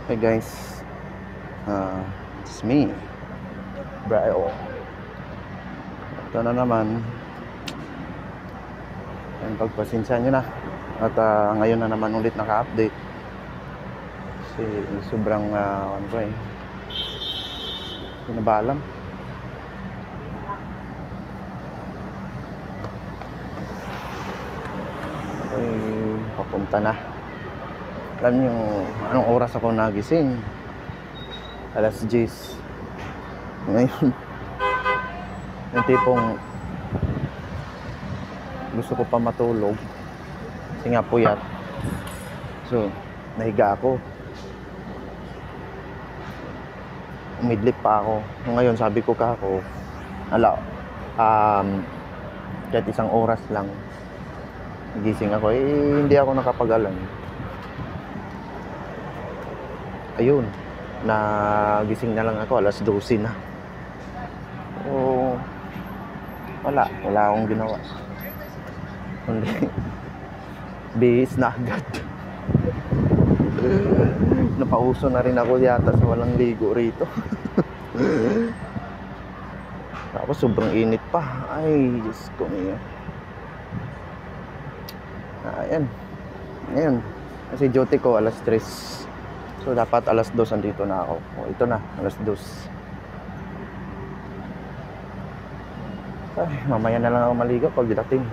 Hey guys, it's me, Brio. Ito na naman, ang pagpasensya nyo na. At ngayon na naman ulit naka-update. Kasi sobrang pinabalam. Ay, papunta na. Alam nyo, anong oras ako nagising? Alas 10. Ngayon, yung tipong gusto ko pa matulog kasi nga puyat. So, nahiga ako. Umidlip pa ako. Ngayon, sabi ko kahit isang oras lang gising ako. Hindi ako nakapag-alam. Ayun, nagising na lang ako, alas 12 na. So, wala akong ginawa. Kundi, bihis na agad. Napauso na rin ako yata sa walang ligo rito. Tapos sobrang init pa. Ay, Diyos ko niya. Ayan. Ngayon, kasi duty ko alas 3. So, dapat alas 2 andito na ako. O, ito na, alas 2. Ay, mamaya na lang ako maligo pag dating.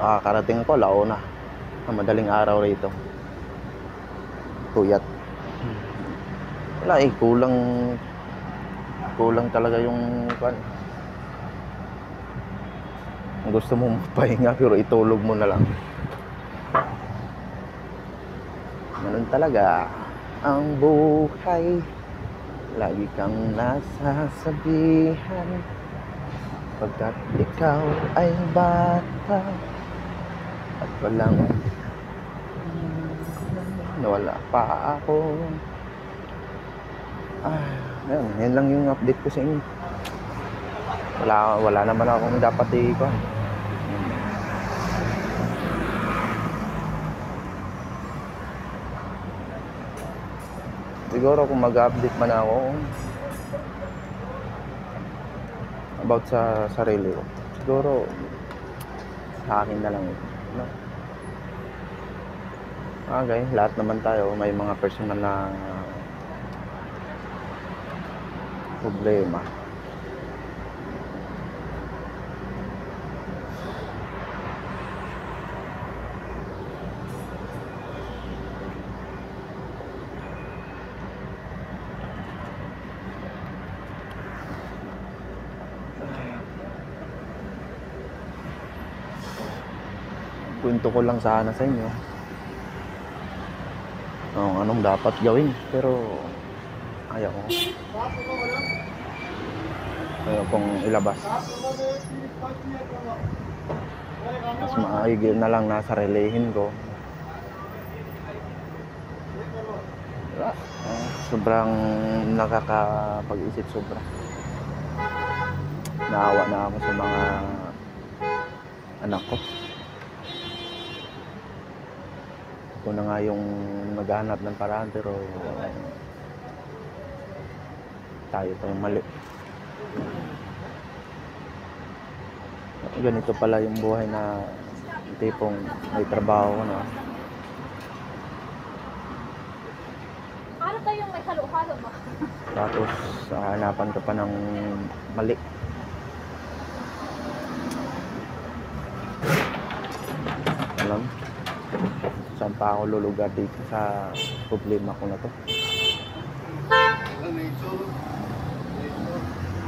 Karating ko, laona. Madaling araw rito. Puyat. Wala kulang talaga yung gusto mo pahinga pero itulog mo na lang. Ganun talaga ang buhay. Lagi kang nasasabihan pagkat ikaw ay bata at walang nawala pa ako. Yan lang yung update ko sa inyo. Wala naman akong dapat ikon. Siguro kung mag-update man ako about sa sarili ko, siguro sa akin na lang ito, no? Okay, lahat naman tayo may mga personal na problema. Kwento ko lang sana sa inyo anong dapat gawin, pero ayaw kong ilabas. Mas maigi na lang nasa relihin ko. Sobrang nakakapag-isip, sobra. Naawa na ako sa mga anak ko. Ako na nga yung maghanap ng paraan, pero tayo yung mali. Ganito pala yung buhay na tipong may trabaho ko na. Para tayong may halo-halo ba? Tapos hanapan ka pa ng mali. Alam, saan pa ako lulugar dito sa problema ko na to?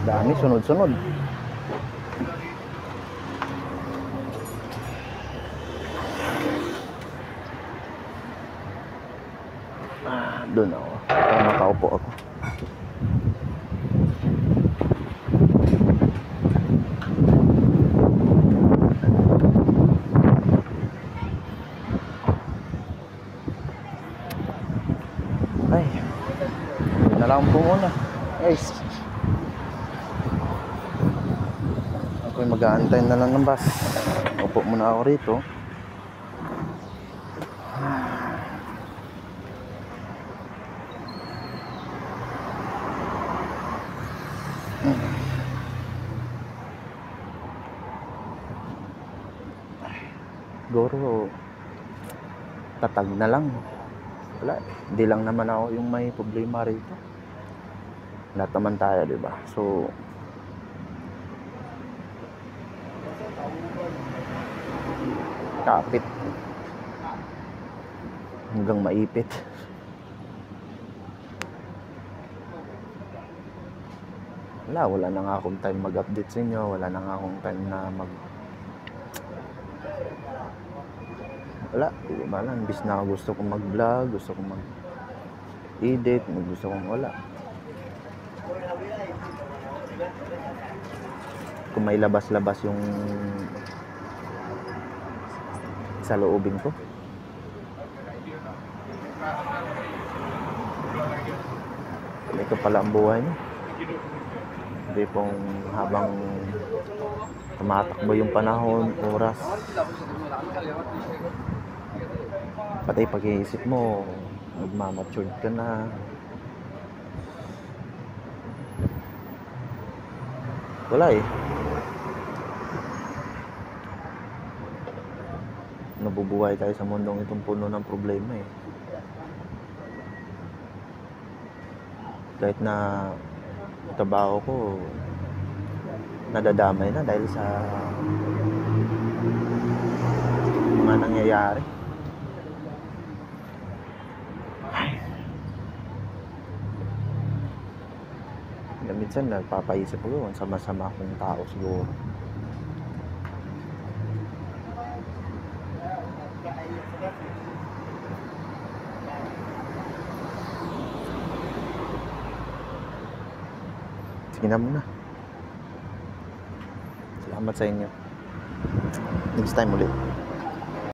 Dami, sunod-sunod. Doon ako. Makaupo ako. Ay, yun na lang po muna, guys. Ako'y mag-aantay na lang ng bus. Upo muna ako rito. tatag na lang. Wala, hindi lang naman ako yung may problema rito. Lahat naman tayo, di ba? So, kapit hanggang maipit. Wala na nga akong time mag-update sa inyo. Wala na nga akong time na wala, di ba lang, imbis na gusto kong mag-vlog, gusto kong mag-edit, gusto kong wala. Kung may labas-labas yung sa loobin ko. Ito pala ang buhay niyo. Hindi pong habang tumatakbo yung panahon, oras, pati pag-iisip mo, magmamature ka na. Wala eh. Nabubuhay tayo sa mundong itong puno ng problema eh. Kahit na trabaho ko, nadadamay na dahil sa mga nangyayari. Na minsan nagpapaisip ako kung sama-sama akong tao siguro. Sige na muna. Salamat sa inyo. Next time ulit.